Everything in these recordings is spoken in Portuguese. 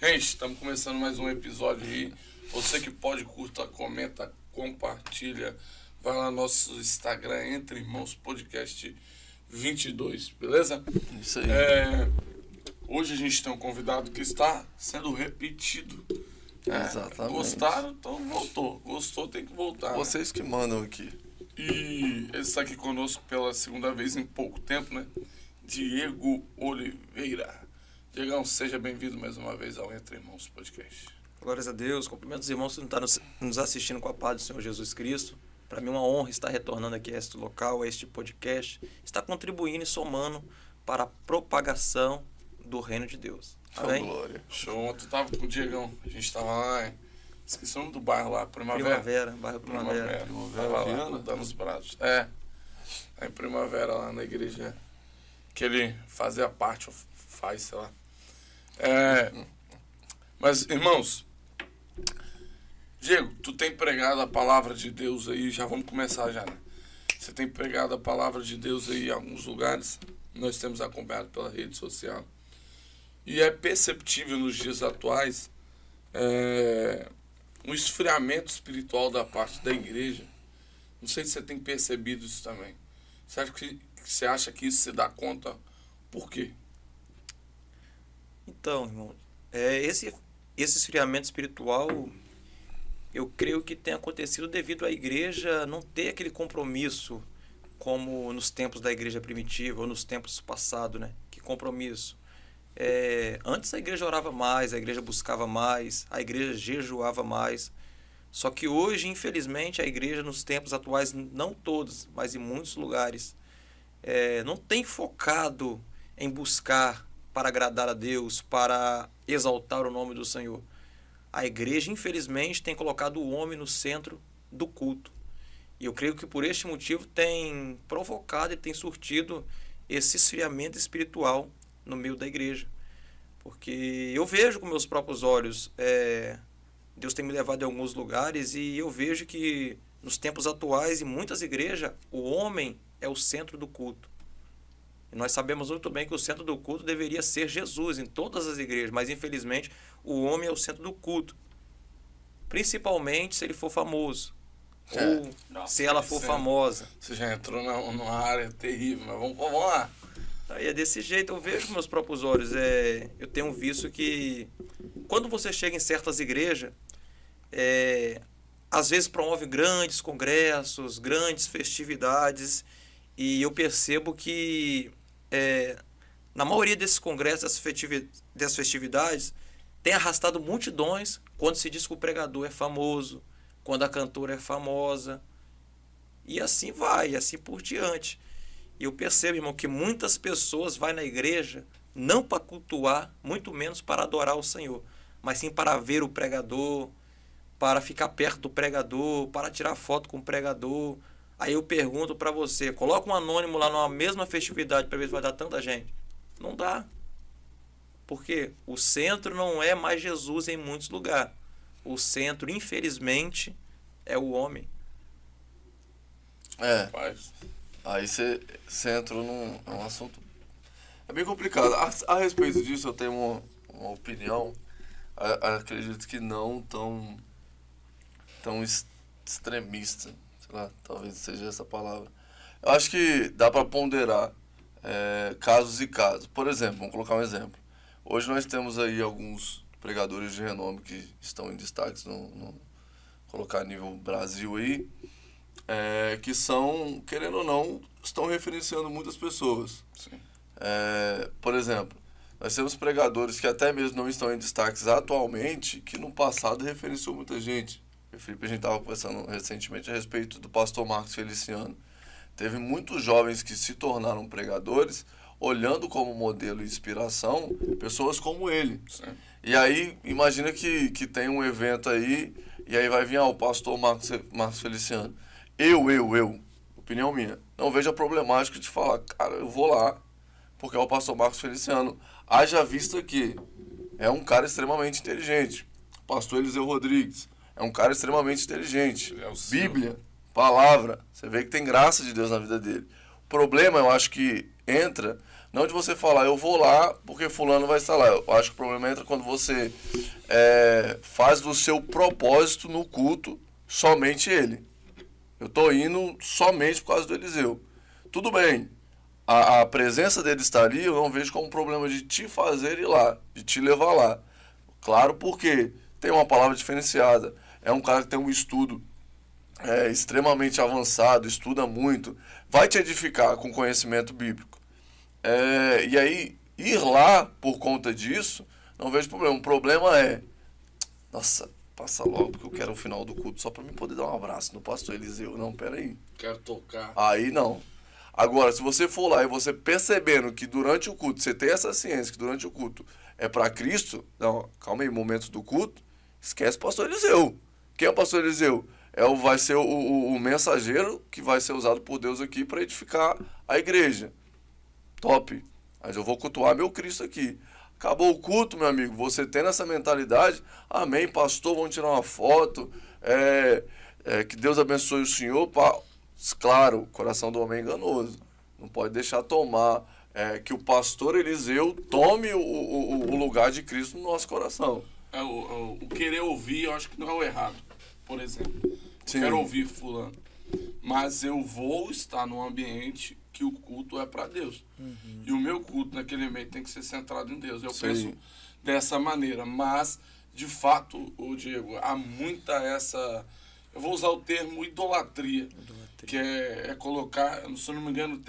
Gente, estamos começando mais um episódio aí. Você que pode, curta, comenta, compartilha. Vai lá no nosso Instagram, Entre Irmãos Podcast 22, beleza? Isso aí. Hoje a gente tem um convidado que está sendo repetido. Exatamente. Gostaram? Então voltou. Gostou, tem que voltar. Vocês que mandam aqui. E ele está aqui conosco pela segunda vez em pouco tempo, né? Diego Oliveira. Diegão, seja bem-vindo mais uma vez ao Entre Irmãos Podcast. Glórias a Deus, cumprimentos os irmãos que estão nos assistindo com a paz do Senhor Jesus Cristo. Para mim é uma honra estar retornando aqui a este local, a este podcast, estar contribuindo e somando para a propagação do reino de Deus. Amém? Glória. Show, ontem eu tava com o Diegão, a gente tava lá, esqueci o nome do bairro lá, Primavera. Bairro Primavera. Tava lá, Viana? dando os braços. Aí em Primavera, lá na igreja, que ele fazia parte, ou faz, sei lá. Mas, irmãos, Diego, tu tem pregado a palavra de Deus aí, já vamos começar já, né? Você tem pregado a palavra de Deus aí em alguns lugares, nós temos acompanhado pela rede social, e é perceptível nos dias atuais um esfriamento espiritual da parte da igreja. Não sei se você tem percebido isso também. Você acha que isso se dá conta? Por quê? Então, irmão, esse esfriamento espiritual, eu creio que tem acontecido devido à igreja não ter aquele compromisso como nos tempos da igreja primitiva ou nos tempos passados, né? Que compromisso? Antes a igreja orava mais, a igreja buscava mais, a igreja jejuava mais. Só que hoje, infelizmente, a igreja nos tempos atuais, não todos, mas em muitos lugares, não tem focado em buscar para agradar a Deus, para exaltar o nome do Senhor. A igreja, infelizmente, tem colocado o homem no centro do culto. E eu creio que por este motivo tem provocado e tem surtido esse esfriamento espiritual no meio da igreja. Porque eu vejo com meus próprios olhos, Deus tem me levado em alguns lugares e eu vejo que nos tempos atuais, em muitas igrejas, o homem é o centro do culto. E nós sabemos muito bem que o centro do culto deveria ser Jesus em todas as igrejas, mas infelizmente o homem é o centro do culto. Principalmente se ele for famoso. Ou se ela for famosa. Você já entrou numa área terrível, mas vamos lá. Aí é desse jeito, eu vejo com meus próprios olhos. Eu tenho visto que quando você chega em certas igrejas, às vezes promove grandes congressos, grandes festividades, e eu percebo que na maioria desses congressos, dessas festividades, tem arrastado multidões quando se diz que o pregador é famoso, quando a cantora é famosa, e assim vai, assim por diante. E eu percebo, irmão, que muitas pessoas vão na igreja não para cultuar, muito menos para adorar o Senhor, mas sim para ver o pregador, para ficar perto do pregador, para tirar foto com o pregador. Aí eu pergunto para você, coloca um anônimo lá numa mesma festividade para ver se vai dar tanta gente. Não dá. Porque o centro não é mais Jesus em muitos lugares. O centro, infelizmente, é o homem. Aí você entra num assunto... É bem complicado. A respeito disso, eu tenho uma opinião, acredito que não tão extremista. Sei lá, talvez seja essa palavra. Eu acho que dá para ponderar casos e casos. Por exemplo, vamos colocar um exemplo. Hoje nós temos aí alguns pregadores de renome que estão em destaques, colocar a nível Brasil aí, que são, querendo ou não, estão referenciando muitas pessoas. Sim. Por exemplo, nós temos pregadores que até mesmo não estão em destaques atualmente, que no passado referenciou muita gente. Felipe, a gente estava conversando recentemente a respeito do pastor Marcos Feliciano. Teve muitos jovens que se tornaram pregadores, olhando como modelo e inspiração pessoas como ele. Sim. E aí, imagina que tem um evento aí, e aí vai vir o pastor Marcos Feliciano. Opinião minha, não vejo a problemática de falar, cara, eu vou lá, porque é o pastor Marcos Feliciano. Haja vista que é um cara extremamente inteligente. Pastor Eliseu Rodrigues é um cara extremamente inteligente. Bíblia, palavra, você vê que tem graça de Deus na vida dele. O problema, eu acho que entra, não de você falar, eu vou lá porque fulano vai estar lá. Eu acho que o problema entra quando você faz do seu propósito no culto somente ele. Eu estou indo somente por causa do Eliseu. Tudo bem, a presença dele estar ali eu não vejo como um problema de te fazer ir lá, de te levar lá. Claro, porque tem uma palavra diferenciada, é um cara que tem um estudo extremamente avançado, estuda muito, vai te edificar com conhecimento bíblico. E aí, ir lá por conta disso, não vejo problema. O problema é, nossa, passa logo, porque eu quero o final do culto só para mim poder dar um abraço no pastor Eliseu. Não, peraí. Quero tocar. Aí não. Agora, se você for lá e você percebendo que durante o culto, você tem essa ciência que durante o culto é para Cristo, não, calma aí, momentos do culto, esquece o pastor Eliseu. Quem é o pastor Eliseu? Vai ser o mensageiro que vai ser usado por Deus aqui para edificar a igreja. Top. Mas eu vou cultuar meu Cristo aqui. Acabou o culto, meu amigo. Você tendo essa mentalidade, amém, pastor, vamos tirar uma foto. Que Deus abençoe o senhor. Claro, o coração do homem é enganoso. Não pode deixar tomar que o pastor Eliseu tome o lugar de Cristo no nosso coração. O querer ouvir, eu acho que não é o errado. Por exemplo, Sim. eu quero ouvir fulano, mas eu vou estar num ambiente que o culto é para Deus. E o meu culto naquele ambiente tem que ser centrado em Deus. Eu penso dessa maneira, mas de fato, Diego, há muita essa... Eu vou usar o termo idolatria. Que é colocar, se eu não me engano,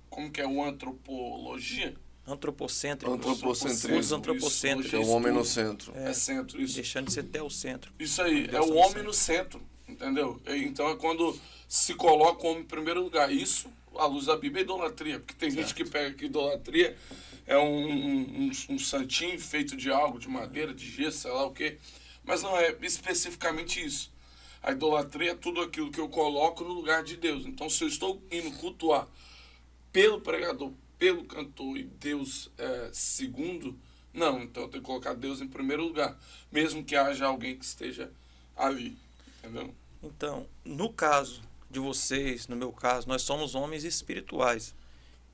como que é o antropologia? Antropocêntrico. Antropocentrismo. Antropocêntrico. Que é o homem no centro. É centro, isso. Deixando de ser teocentro. Isso aí, é o homem no centro, entendeu? Então é quando se coloca o homem em primeiro lugar. Isso, à luz da Bíblia, é idolatria. Porque tem gente que pega que idolatria é um santinho feito de algo, de madeira, de gesso, sei lá o quê. Mas não é especificamente isso. A idolatria é tudo aquilo que eu coloco no lugar de Deus. Então, se eu estou indo cultuar pelo pregador, pelo cantor e Deus segundo, não. Então, eu tenho que colocar Deus em primeiro lugar. Mesmo que haja alguém que esteja ali. Entendeu? Então, no caso de vocês, no meu caso, nós somos homens espirituais.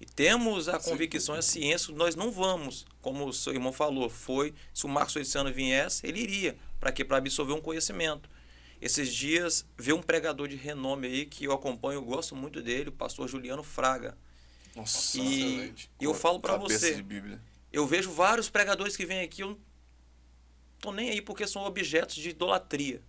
E temos a convicção e a ciência que nós não vamos, como o seu irmão falou, se o Marcos Feliciano viesse, ele iria. Para quê? Para absorver um conhecimento. Esses dias, vi um pregador de renome aí, que eu acompanho, eu gosto muito dele, o pastor Juliano Fraga. Nossa, E eu falo para você, de Bíblia. eu vejo vários pregadores que vêm aqui, eu não tô nem aí porque são objetos de idolatria.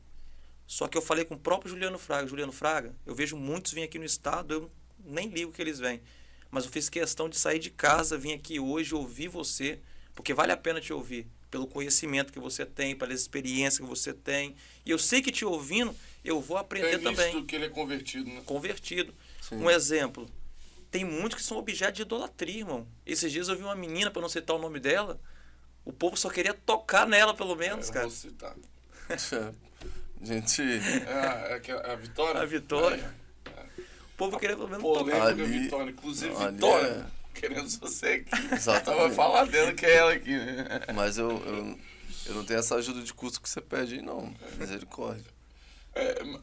Só que eu falei com o próprio Juliano Fraga, eu vejo muitos vir aqui no estado, eu nem ligo que eles vêm. Mas eu fiz questão de sair de casa, vim aqui hoje ouvir você, porque vale a pena te ouvir, pelo conhecimento que você tem, pela experiência que você tem. E eu sei que te ouvindo, eu vou aprender também. Visto que ele é convertido, né? Convertido. Sim. Um exemplo, tem muitos que são objetos de idolatria, irmão. Esses dias eu vi uma menina, para não citar o nome dela, o povo só queria tocar nela, pelo menos, cara. Eu vou citar. Gente... A Vitória? A Vitória. O povo queria pelo menos Polêmica tocar. Ali- Vitória. Inclusive, ali Vitória, querendo você aqui. Exatamente. Vai falar dela que é ela aqui, né? Mas eu não tenho essa ajuda de custo que você pede aí, não. Misericórdia.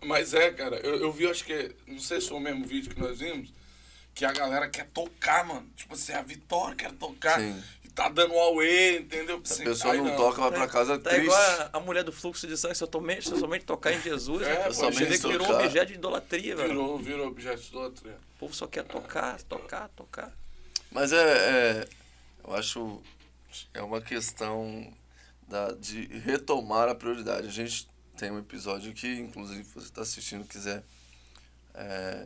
Mas cara, eu vi, acho que, não sei se foi o mesmo vídeo que nós vimos, que a galera quer tocar, mano. Tipo assim, a Vitória quer tocar. Sim. E tá dando auê, entendeu? Se a Assim, pessoa aí não toca, vai pra casa Tá triste. igual a mulher do fluxo de sangue, se eu somente tocar em Jesus, né? pô, Você vê que virou tocar. objeto de idolatria, velho. Virou objeto de idolatria. O povo só quer tocar. Mas eu acho é uma questão de retomar a prioridade. A gente tem um episódio que, inclusive, se você está assistindo quiser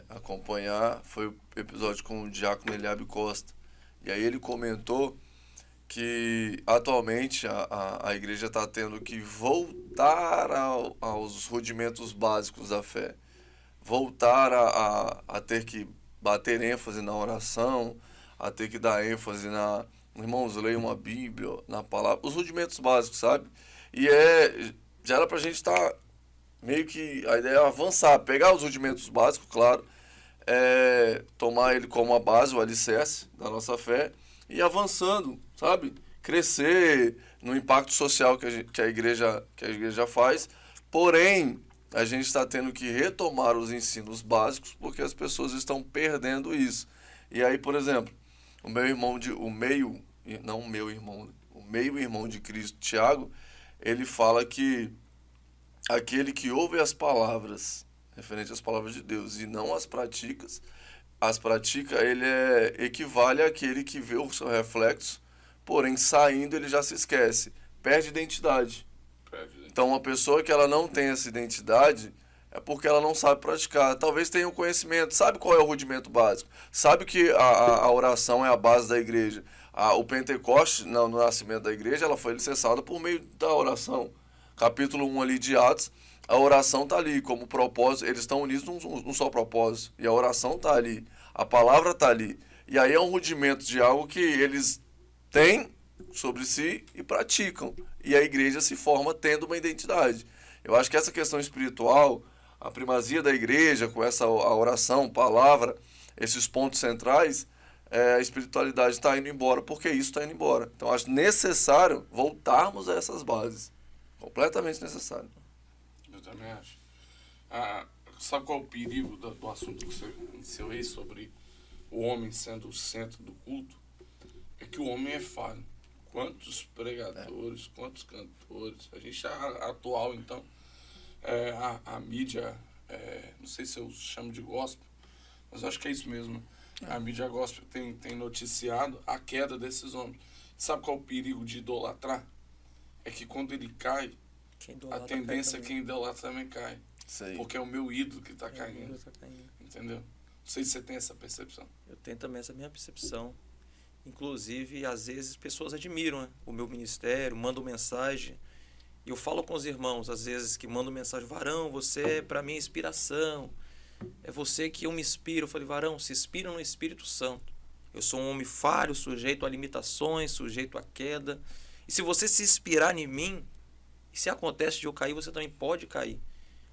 acompanhar, foi o episódio com o diácono Eliabe Costa. E aí ele comentou que atualmente a igreja está tendo que voltar aos rudimentos básicos da fé. Voltar a ter que bater ênfase na oração, a ter que dar ênfase irmãos, leiam uma Bíblia, na palavra, os rudimentos básicos, sabe? E já era pra gente estar meio que, a ideia é avançar, pegar os rudimentos básicos, claro, tomar ele como a base, o alicerce da nossa fé, e avançando, sabe? Crescer no impacto social que a igreja faz, porém, a gente está tendo que retomar os ensinos básicos porque as pessoas estão perdendo isso. E aí, por exemplo, o meio-irmão de Cristo, Tiago, ele fala que aquele que ouve as palavras, referente às palavras de Deus, e não as pratica, ele equivale àquele que vê o seu reflexo, porém saindo ele já se esquece, perde identidade. Então uma pessoa que ela não tem essa identidade é porque ela não sabe praticar. Talvez tenha um conhecimento, sabe qual é o rudimento básico, sabe que a oração é a base da igreja. O Pentecoste, no nascimento da igreja, ela foi alicerçada por meio da oração. Capítulo 1 ali de Atos, a oração está ali como propósito, eles estão unidos num só propósito, e a oração está ali, a palavra está ali. E aí é um rudimento de algo que eles têm sobre si e praticam. E a igreja se forma tendo uma identidade. Eu acho que essa questão espiritual, a primazia da igreja, com essa a oração, palavra, esses pontos centrais, a espiritualidade está indo embora, porque isso está indo embora. Então, acho necessário voltarmos a essas bases. Completamente necessário. Eu também acho. Sabe qual é o perigo do assunto que você iniciou aí sobre o homem sendo o centro do culto? É que o homem é falho. Quantos pregadores, quantos cantores, a gente atual, então, a mídia, não sei se eu chamo de gospel, mas acho que é isso mesmo. A mídia gospel tem noticiado a queda desses homens. Sabe qual é o perigo de idolatrar? É que quando ele cai, a tendência é que quem idolatra também cai. Sei. Porque é o meu ídolo que está caindo. Entendeu? Não sei se você tem essa percepção. Eu tenho também essa mesma percepção. Inclusive, às vezes, pessoas admiram, né, o meu ministério, mandam mensagem. E eu falo com os irmãos, às vezes, que mandam mensagem: Varão, você é para mim inspiração. É você que eu me inspiro. Eu falei: Varão, se inspira no Espírito Santo. Eu sou um homem falho, sujeito a limitações, sujeito a queda. E se você se inspirar em mim, e se acontece de eu cair, você também pode cair.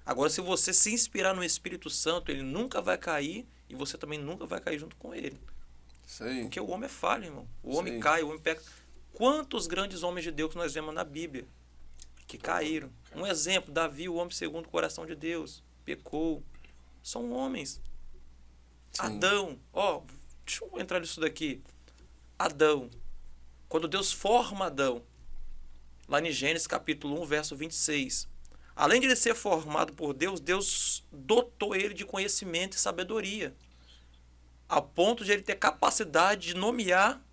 Agora, se você se inspirar no Espírito Santo, ele nunca vai cair e você também nunca vai cair junto com ele. Sim. Porque o homem é falho, irmão. O homem Sim. cai, o homem peca. Quantos grandes homens de Deus que nós vemos na Bíblia que caíram? Um exemplo, Davi, o homem segundo o coração de Deus, pecou. São homens. Sim. Adão, deixa eu entrar nisso daqui. Adão, quando Deus forma Adão, lá em Gênesis capítulo 1, verso 26, além de ele ser formado por Deus, Deus dotou ele de conhecimento e sabedoria, a ponto de ele ter capacidade de nomear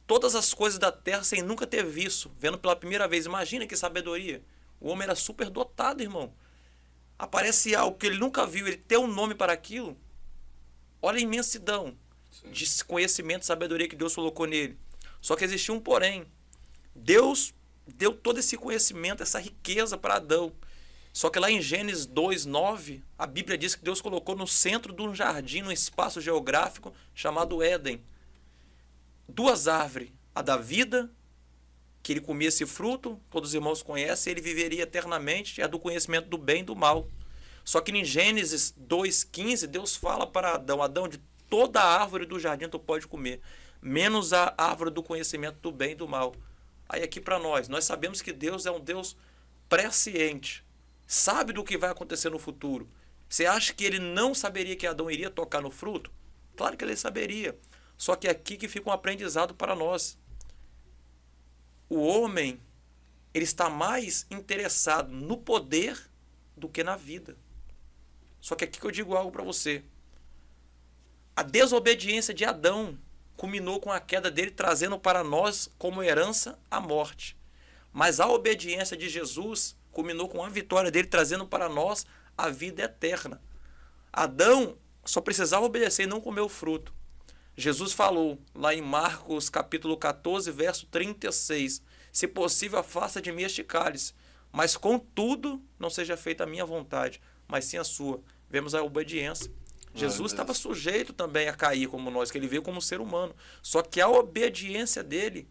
todas as coisas da terra sem nunca ter visto, vendo pela primeira vez. Imagina que sabedoria. O homem era super dotado, irmão. Aparece algo que ele nunca viu, ele tem um nome para aquilo. Olha a imensidão de conhecimento e sabedoria que Deus colocou nele. Só que existia um porém. Deus deu todo esse conhecimento, essa riqueza para Adão. Só que lá em Gênesis 2:9, a Bíblia diz que Deus colocou no centro de um jardim, num espaço geográfico chamado Éden, duas árvores, a da vida, que ele comia esse fruto, todos os irmãos conhecem, ele viveria eternamente, e a do conhecimento do bem e do mal. Só que em Gênesis 2:15, Deus fala para Adão: Adão, de toda a árvore do jardim tu pode comer, menos a árvore do conhecimento do bem e do mal. Aí aqui para nós sabemos que Deus é um Deus presciente, sabe do que vai acontecer no futuro. Você acha que ele não saberia que Adão iria tocar no fruto? Claro que ele saberia. Só que aqui que fica um aprendizado para nós. O homem, ele está mais interessado no poder do que na vida. Só que aqui que eu digo algo para você. A desobediência de Adão culminou com a queda dele, trazendo para nós como herança a morte. Mas a obediência de Jesus culminou com a vitória dele, trazendo para nós a vida eterna. Adão só precisava obedecer e não comer o fruto. Jesus falou lá em Marcos capítulo 14, verso 36, se possível, afasta de mim este cálice, mas contudo não seja feita a minha vontade, mas sim a sua. Vemos a obediência. Jesus estava sujeito também a cair como nós, que ele veio como ser humano. Só que a obediência dele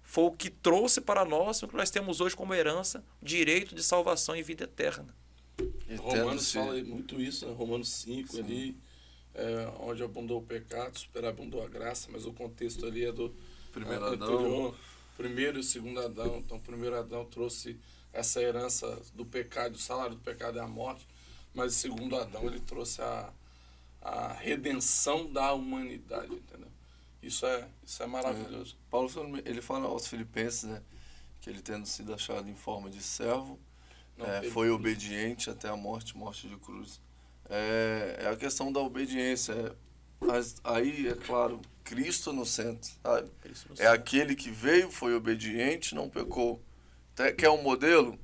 foi o que trouxe para nós o que nós temos hoje como herança, direito de salvação e vida eterna. Romanos fala muito isso, né? Romanos 5 ali, onde abundou o pecado, superabundou a graça, mas o contexto ali é do primeiro anterior, primeiro e segundo Adão. Então o primeiro Adão trouxe essa herança do pecado, o salário do pecado é a morte, mas o segundo Adão ele trouxe a a redenção da humanidade, entendeu? Isso é maravilhoso. Paulo, ele fala aos Filipenses, né, que ele tendo sido achado em forma de servo, foi obediente até a morte de cruz. É a questão da obediência. Mas aí, é claro, Cristo no centro, sabe? É aquele que veio, foi obediente, não pecou. Quer um modelo?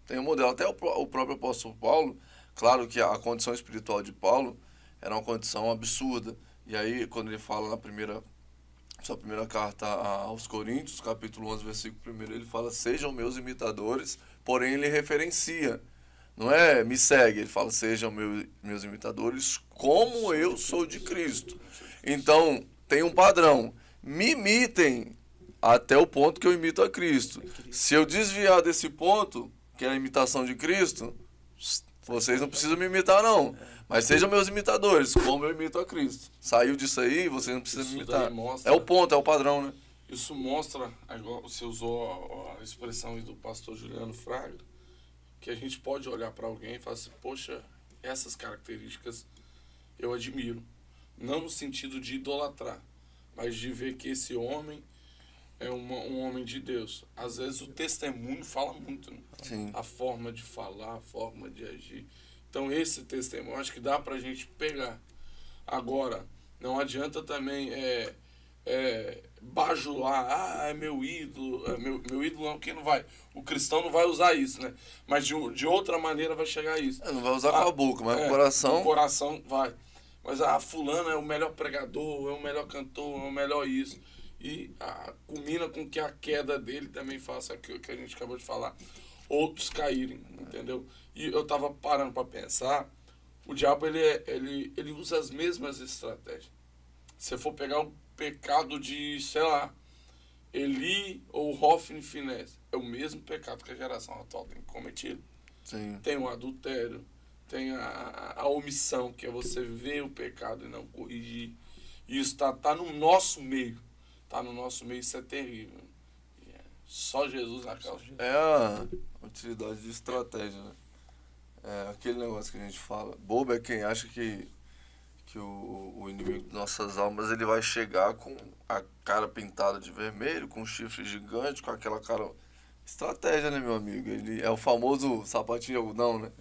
Tem um modelo. Até o próprio apóstolo Paulo, claro que a condição espiritual de Paulo era uma condição absurda. E aí, quando ele fala sua primeira carta aos Coríntios, capítulo 11, versículo 1, ele fala: sejam meus imitadores, porém ele referencia. Não é me segue, ele fala: sejam meus imitadores como eu sou de Cristo. Então, tem um padrão. Me imitem até o ponto que eu imito a Cristo. Se eu desviar desse ponto, que é a imitação de Cristo, vocês não precisam me imitar, não. Mas sejam meus imitadores, como eu imito a Cristo. Saiu disso aí, vocês não precisam me imitar. É o ponto, é o padrão, né? Isso mostra, você usou a expressão aí do pastor Juliano Fraga, que a gente pode olhar para alguém e falar assim: poxa, essas características eu admiro. Não no sentido de idolatrar, mas de ver que esse homem é um homem de Deus. Às vezes o testemunho fala muito, né? Sim. A forma de falar, a forma de agir. Então esse testemunho, acho que dá pra gente pegar. Agora, não adianta também bajular: é meu ídolo, meu ídolo não, quem não vai? O cristão não vai usar isso, né? Mas de outra maneira vai chegar a isso. Não vai usar com a boca, mas com o coração... O coração vai. Mas fulano é o melhor pregador, é o melhor cantor, é o melhor isso. E culmina com que a queda dele também faça aquilo que a gente acabou de falar. Outros caírem, entendeu? E eu tava parando para pensar, o diabo ele usa as mesmas estratégias. Se for pegar o pecado de, sei lá, Eli ou Hofni e Finés, é o mesmo pecado que a geração atual tem cometido. Sim. Tem o adultério, tem a omissão, que é você ver o pecado e não corrigir. E isso tá no nosso meio. Tá no nosso meio, isso é terrível. Só Jesus na causa. É a utilidade de estratégia, né? É aquele negócio que a gente fala. Bobo é quem acha que o inimigo de nossas almas, ele vai chegar com a cara pintada de vermelho, com um chifre gigante, com aquela cara... Estratégia, né, meu amigo? Ele é o famoso sapatinho de algodão, né?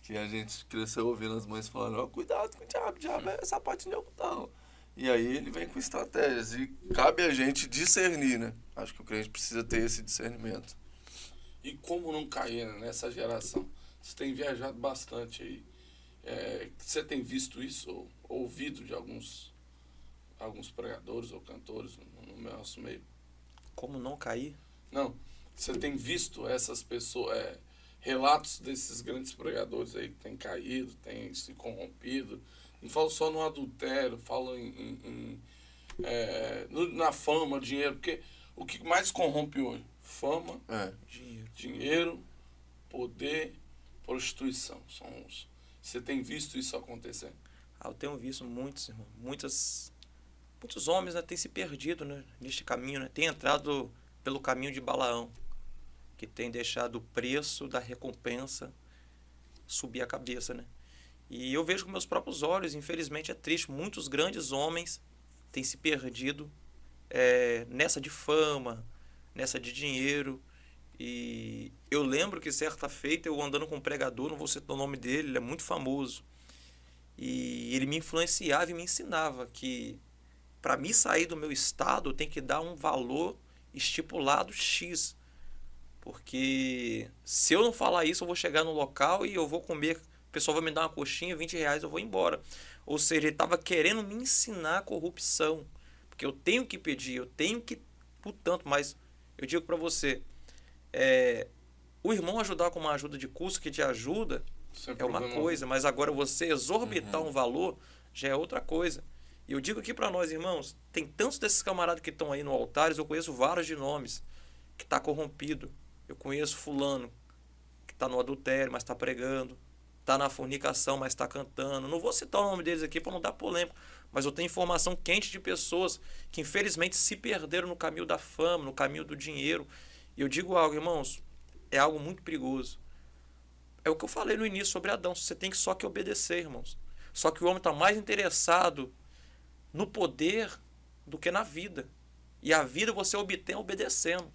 Que a gente cresceu ouvindo as mães falando: ó, cuidado com o diabo é sapatinho de algodão. E aí ele vem com estratégias e cabe a gente discernir, né? Acho que o crente precisa ter esse discernimento. E como não cair nessa geração? Você tem viajado bastante aí. Você tem visto isso, ou ouvido de alguns pregadores ou cantores no nosso meio? Como não cair? Não. Você tem visto essas pessoas, relatos desses grandes pregadores aí que têm caído, têm se corrompido. Não falo só no adultério, falo na fama, dinheiro. Porque o que mais corrompe hoje? Fama, dinheiro, poder, prostituição. Você tem visto isso acontecer? Eu tenho visto muitos, irmão. Muitos homens, né, têm se perdido, né, neste caminho, né? Têm entrado pelo caminho de Balaão, que tem deixado o preço da recompensa subir a cabeça, né? E eu vejo com meus próprios olhos, infelizmente é triste, muitos grandes homens têm se perdido nessa de fama, nessa de dinheiro. E eu lembro que certa feita eu andando com um pregador, não vou citar o nome dele, ele é muito famoso, e ele me influenciava e me ensinava que para mim sair do meu estado eu tenho que dar um valor estipulado X, porque se eu não falar isso eu vou chegar no local e eu vou comer, o pessoal vai me dar uma coxinha, R$20, eu vou embora. Ou seja, ele estava querendo me ensinar a corrupção, porque eu tenho que pedir, eu tenho que, portanto, mas eu digo para você, o irmão ajudar com uma ajuda de custo que te ajuda é uma coisa, mas agora você exorbitar um valor já é outra coisa. E eu digo aqui para nós, irmãos, tem tantos desses camaradas que estão aí no altares, eu conheço vários de nomes, que está corrompido. Eu conheço fulano, que está no adultério, mas está pregando, está na fornicação, mas está cantando. Não vou citar o nome deles aqui para não dar polêmica, mas eu tenho informação quente de pessoas que infelizmente se perderam no caminho da fama, no caminho do dinheiro. E eu digo algo, irmãos, é algo muito perigoso. É o que eu falei no início sobre Adão, você tem que só que obedecer, irmãos. Só que o homem está mais interessado no poder do que na vida. E a vida você obtém obedecendo.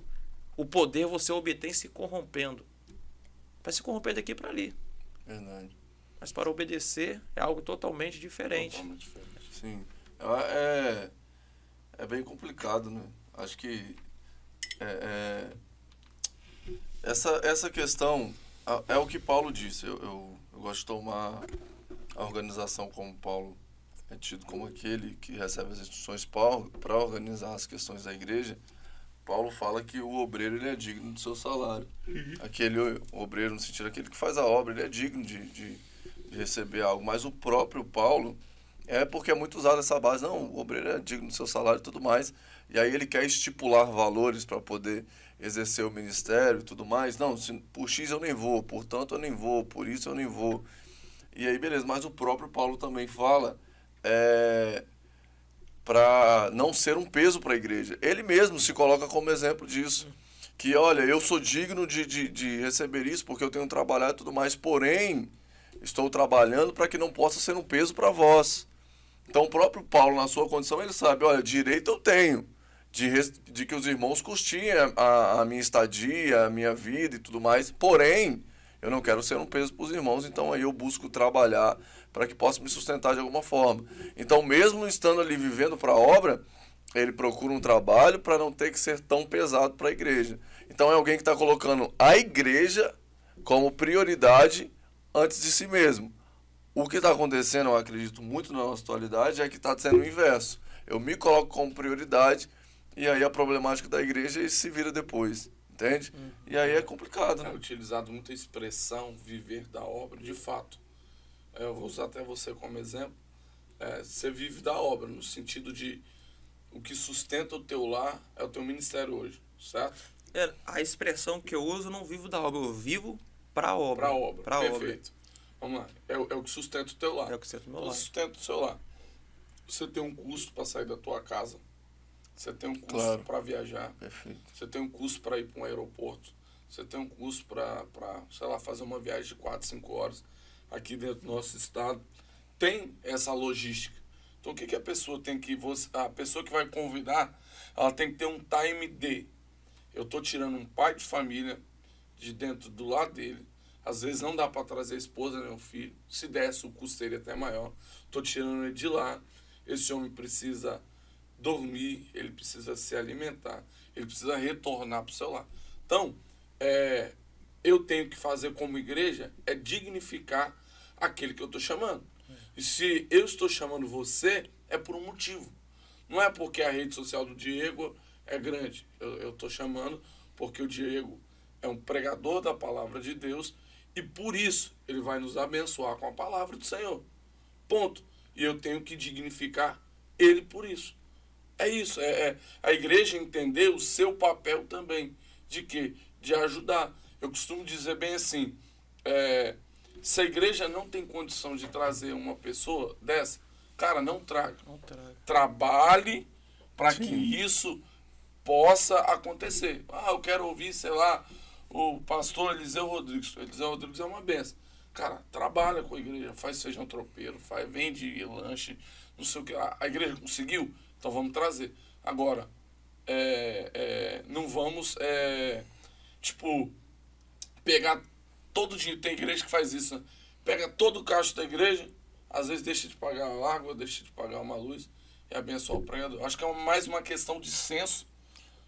O poder você obtém se corrompendo. Vai se corromper daqui para ali. Verdade. Mas para obedecer é algo totalmente diferente. Totalmente diferente. Sim. É bem complicado, né? Acho que essa questão é o que Paulo disse. Eu gosto de tomar a organização como Paulo é tido como aquele que recebe as instruções para organizar as questões da igreja. Paulo fala que o obreiro ele é digno do seu salário. Aquele obreiro, no sentido aquele que faz a obra, ele é digno de receber algo. Mas o próprio Paulo, porque é muito usado essa base, não, o obreiro é digno do seu salário e tudo mais. E aí ele quer estipular valores para poder exercer o ministério e tudo mais. Não, por X eu nem vou, por tanto eu nem vou, por isso eu nem vou. E aí beleza, mas o próprio Paulo também fala para não ser um peso para a igreja. Ele mesmo se coloca como exemplo disso. Que, olha, eu sou digno de receber isso porque eu tenho trabalhado e tudo mais, porém, estou trabalhando para que não possa ser um peso para vós. Então, o próprio Paulo, na sua condição, ele sabe, olha, direito eu tenho de que os irmãos custiem a minha estadia, a minha vida e tudo mais, porém, eu não quero ser um peso para os irmãos, então aí eu busco trabalhar para que possa me sustentar de alguma forma. Então, mesmo estando ali vivendo para a obra, ele procura um trabalho para não ter que ser tão pesado para a igreja. Então, é alguém que está colocando a igreja como prioridade antes de si mesmo. O que está acontecendo, eu acredito muito na nossa atualidade, é que está sendo o inverso. Eu me coloco como prioridade e aí a problemática da igreja se vira depois. Entende? E aí é complicado, né? É utilizado muita expressão, viver da obra, de fato. Eu vou usar até você como exemplo. Você vive da obra, no sentido de o que sustenta o teu lar é o teu ministério hoje, certo? A expressão que eu uso, não vivo da obra, eu vivo para a obra. Para a obra, pra perfeito. Vamos lá, é o que sustenta o teu lar. É o que sustenta o meu O lar. que sustenta o seu lar. Você tem um custo para sair da tua casa. Você tem um custo Claro. para viajar. Perfeito. Você tem um custo para ir para um aeroporto. Você tem um custo para, sei lá, fazer uma viagem de 4, 5 horas aqui dentro do nosso estado. Tem essa logística. Então, o que a pessoa tem que... A pessoa que vai convidar, ela tem que ter um time de... Eu estou tirando um pai de família de dentro do lado dele. Às vezes não dá para trazer a esposa nem o filho. Se desse, o custo seria até maior. Estou tirando ele de lá. Esse homem precisa dormir, ele precisa se alimentar, ele precisa retornar para o seu lar. Então, eu tenho que fazer como igreja é dignificar aquele que eu estou chamando. E se eu estou chamando você, é por um motivo. Não é porque a rede social do Diego é grande. Eu estou chamando porque o Diego é um pregador da palavra de Deus e por isso ele vai nos abençoar com a palavra do Senhor. Ponto. E eu tenho que dignificar ele por isso. É isso, a igreja entender o seu papel também. De quê? De ajudar. Eu costumo dizer bem assim, se a igreja não tem condição de trazer uma pessoa dessa, cara, não traga. Não traga. Trabalhe para que isso possa acontecer. Eu quero ouvir, sei lá, o pastor Eliseu Rodrigues. Eliseu Rodrigues é uma benção. Cara, trabalha com a igreja, faz feijão tropeiro, vende lanche, não sei o que. A igreja conseguiu? Então vamos trazer. Agora, não vamos, pegar todo o dinheiro. Tem igreja que faz isso, né? Pega todo o caixa da igreja, às vezes deixa de pagar a água, deixa de pagar uma luz e abençoa o pregador. Acho que é mais uma questão de senso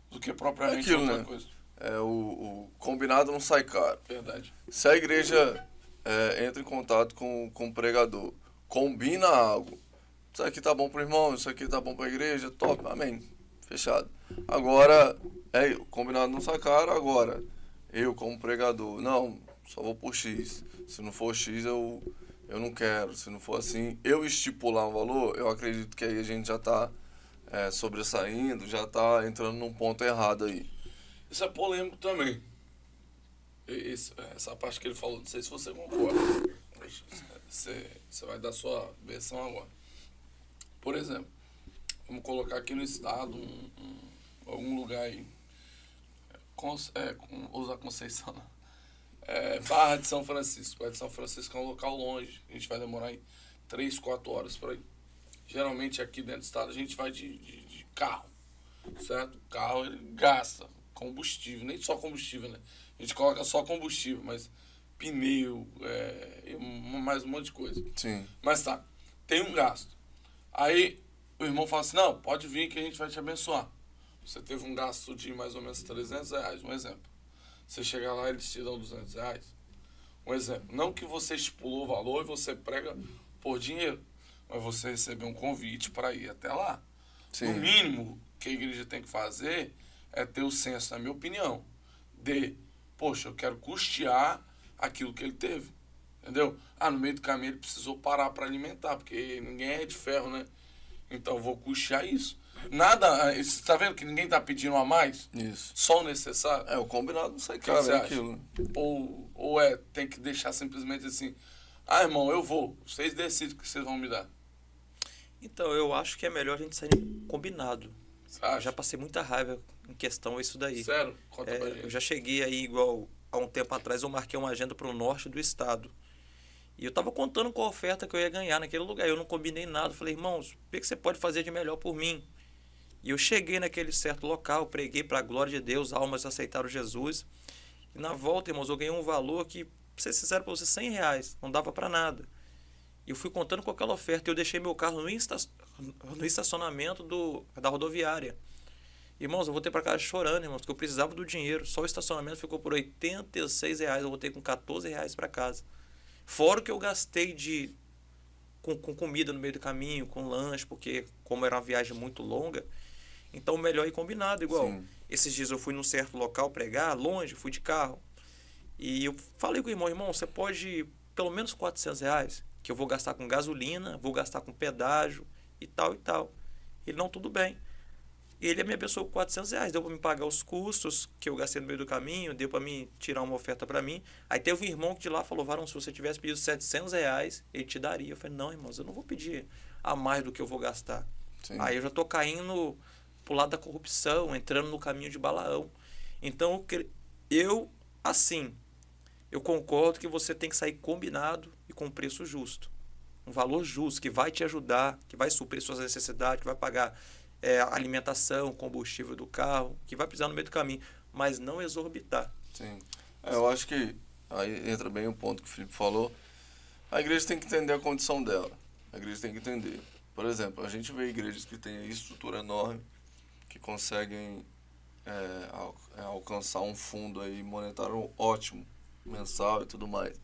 do que propriamente outra coisa. O combinado não sai caro. Verdade. Se a igreja entra em contato com o pregador, combina algo, isso aqui tá bom pro irmão, isso aqui tá bom pra igreja, top, amém, fechado. Agora, o combinado não sai caro, agora, eu como pregador, não, só vou por X, se não for X eu não quero, se não for assim, eu estipular um valor, eu acredito que aí a gente já tá sobressaindo, já tá entrando num ponto errado aí. Isso é polêmico também. Essa parte que ele falou, não sei se você concorda. Você vai dar sua versão agora. Por exemplo, vamos colocar aqui no estado, algum lugar aí. Usa Conceição, não. Barra de São Francisco. Barra de São Francisco é um local longe. A gente vai demorar 3, 4 horas por aí. Geralmente aqui dentro do estado a gente vai de carro, certo? O carro ele gasta combustível, nem só combustível, né? A gente coloca só combustível, mas pneu, e mais um monte de coisa. Sim. Mas tá, tem um gasto. Aí o irmão fala assim, não, pode vir que a gente vai te abençoar. Você teve um gasto de mais ou menos R$300, um exemplo. Você chega lá e eles te dão R$200. Um exemplo. Não que você estipulou o valor e você prega por dinheiro, mas você recebeu um convite para ir até lá. Sim. No mínimo que a igreja tem que fazer é ter o senso, na minha opinião, de, poxa, eu quero custear aquilo que ele teve. Entendeu? No meio do caminho ele precisou parar para alimentar, porque ninguém é de ferro, né? Então eu vou custear isso. Nada, você tá vendo que ninguém tá pedindo a mais? Isso. Só o necessário? O combinado não sai que caro, você é acha? aquilo. Ou tem que deixar simplesmente assim, irmão, eu vou, vocês decidem o que vocês vão me dar. Então, eu acho que é melhor a gente sair combinado. Você acha? Eu já passei muita raiva em questão a isso daí. Sério? Conta pra Eu gente. já cheguei aí, igual há um tempo atrás, eu marquei uma agenda para o norte do estado. E eu tava contando com a oferta que eu ia ganhar naquele lugar. Eu não combinei nada. Eu falei, irmãos, o que você pode fazer de melhor por mim? E eu cheguei naquele certo local, preguei para a glória de Deus, almas aceitaram Jesus. E na volta, irmãos, eu ganhei um valor que, pra ser sincero para você, R$100, não dava para nada. E eu fui contando com aquela oferta e eu deixei meu carro no estacionamento da rodoviária. Irmãos, eu voltei para casa chorando, irmãos, porque eu precisava do dinheiro. Só o estacionamento ficou por R$86, eu voltei com R$14 para casa. Fora o que eu gastei com comida no meio do caminho, com lanche, porque como era uma viagem muito longa, então melhor ir combinado, igual. Sim. Esses dias eu fui num certo local pregar, longe, fui de carro. E eu falei com o irmão, você pode ir pelo menos R$400, que eu vou gastar com gasolina, vou gastar com pedágio e tal e tal. Ele, não, tudo bem. Ele me abençoou com R$400, deu para me pagar os custos que eu gastei no meio do caminho, deu para me tirar uma oferta para mim. Aí teve um irmão que de lá falou, varão, se você tivesse pedido R$700, ele te daria. Eu falei, não, irmãos, eu não vou pedir a mais do que eu vou gastar. Sim. Aí eu já tô caindo pro lado da corrupção, entrando no caminho de Balaão. Então, eu concordo que você tem que sair combinado e com preço justo. Um valor justo, que vai te ajudar, que vai suprir suas necessidades, que vai pagar alimentação, combustível do carro, que vai precisar no meio do caminho, mas não exorbitar. Sim. Eu acho que aí entra bem o ponto que o Felipe falou. A igreja tem que entender a condição dela. A igreja tem que entender. Por exemplo, a gente vê igrejas que têm estrutura enorme, que conseguem alcançar um fundo aí monetário ótimo, mensal e tudo mais.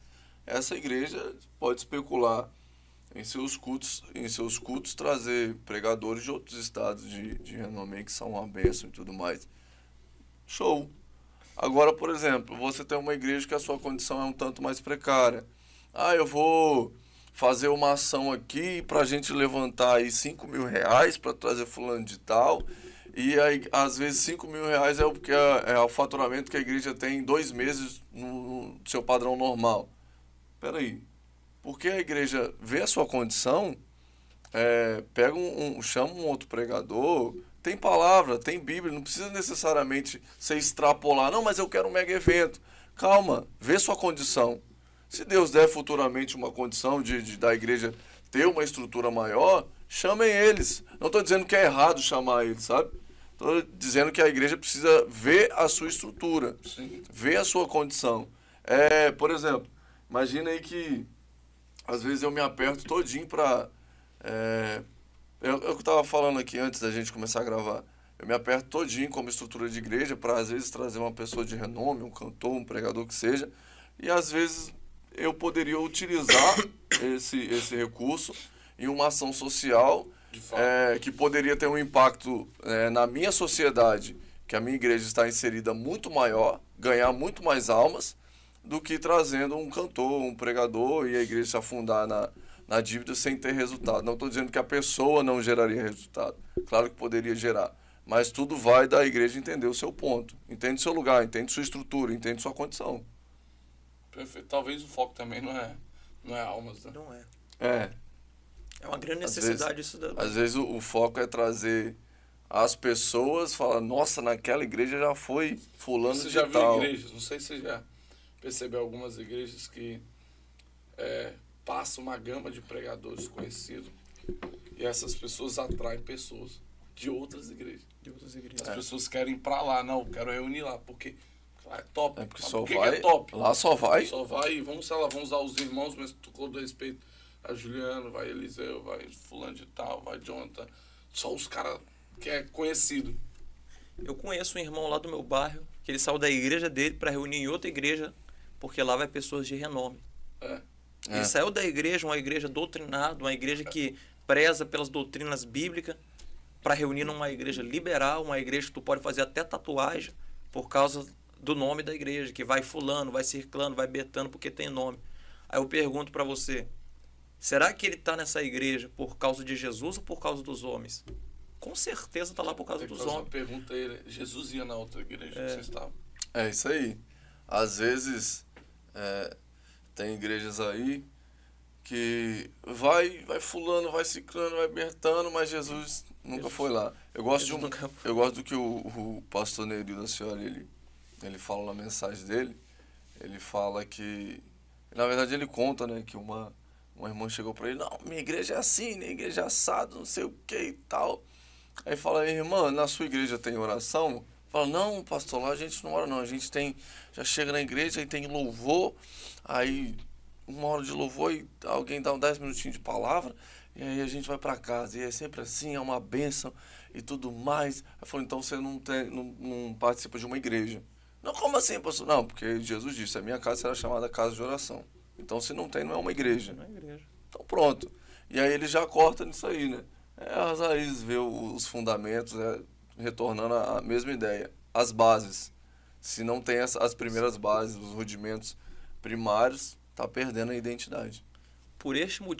Essa igreja pode especular em seus cultos trazer pregadores de outros estados de renome que são uma bênção e tudo mais. Show! Agora, por exemplo, você tem uma igreja que a sua condição é um tanto mais precária. Eu vou fazer uma ação aqui pra gente levantar aí R$5.000 para trazer fulano de tal. E aí, às vezes, R$5.000 é o faturamento que a igreja tem em 2 meses no seu padrão normal. Peraí. Porque a igreja vê a sua condição, chama um outro pregador, tem palavra, tem Bíblia, não precisa necessariamente você extrapolar. Não, mas eu quero um mega evento. Calma, vê sua condição. Se Deus der futuramente uma condição da igreja ter uma estrutura maior, chamem eles. Não estou dizendo que é errado chamar eles, sabe? Estou dizendo que a igreja precisa ver a sua estrutura, Sim. ver a sua condição. Por exemplo, imagina aí que às vezes eu me aperto todinho para... eu estava falando aqui antes da gente começar a gravar. Eu me aperto todinho como estrutura de igreja para às vezes trazer uma pessoa de renome, um cantor, um pregador que seja. E às vezes eu poderia utilizar esse recurso em uma ação social que poderia ter um impacto na minha sociedade, que a minha igreja está inserida muito maior, ganhar muito mais almas, do que trazendo um cantor, um pregador e a igreja se afundar na dívida sem ter resultado. Não estou dizendo que a pessoa não geraria resultado. Claro que poderia gerar. Mas tudo vai da igreja entender o seu ponto. Entende seu lugar, entende sua estrutura, entende sua condição. Perfeito. Talvez o foco também não é almas, né? Não é. É uma grande necessidade isso da... Às vezes o foco é trazer as pessoas, falar, nossa, naquela igreja já foi fulano de tal. Você já viu igrejas, não sei se você já percebeu algumas igrejas que passa uma gama de pregadores conhecidos e essas pessoas atraem pessoas de outras igrejas. De outras igrejas. As pessoas querem ir pra lá, não, eu quero reunir lá, porque lá é top. É porque Mas só por que vai. que é top? Lá só vai. Só vai, vamos, sei lá, vamos usar os irmãos, mas com todo respeito a Juliano, vai Eliseu, vai fulano de tal, vai Jonathan. Só os caras que é conhecido. Eu conheço um irmão lá do meu bairro, que ele saiu da igreja dele para reunir em outra igreja, porque lá vai pessoas de renome. É. Ele saiu da igreja, uma igreja doutrinada, uma igreja que preza pelas doutrinas bíblicas, para reunir numa igreja liberal, uma igreja que tu pode fazer até tatuagem por causa do nome da igreja, que vai fulano, vai circlano, vai betano, porque tem nome. Aí eu pergunto para você, será que ele está nessa igreja por causa de Jesus ou por causa dos homens? Com certeza está lá por causa Tem que dos fazer uma homens. pergunta a ele. Jesus ia na outra igreja que você estava? É isso aí. Às vezes, tem igrejas aí que vai fulano, vai ciclano, vai bertano, mas Jesus nunca foi lá. Eu gosto, Jesus nunca foi. eu gosto do que o pastor Nerio da Senhora, ele fala na mensagem dele. Ele fala que, na verdade ele conta, né, que uma irmã chegou para ele, não, minha igreja é assim, minha igreja é assado, não sei o que e tal. Aí fala, irmã, na sua igreja tem oração? Fala, não, pastor, lá a gente não ora não, a gente tem, já chega na igreja e tem louvor, aí 1 hora de louvor e alguém dá 10 minutinhos de palavra, e aí a gente vai para casa, e é sempre assim, é uma bênção e tudo mais. Aí falou, então você não participa de uma igreja. Não, como assim, pastor? Não, porque Jesus disse, a minha casa será chamada casa de oração. Então se não tem, não é uma igreja. Não é igreja. Então pronto. E aí ele já corta nisso aí, né? As raízes, vê os fundamentos, retornando à mesma ideia. As bases. Se não tem as primeiras bases, os rudimentos primários, tá perdendo a identidade. Por este motivo,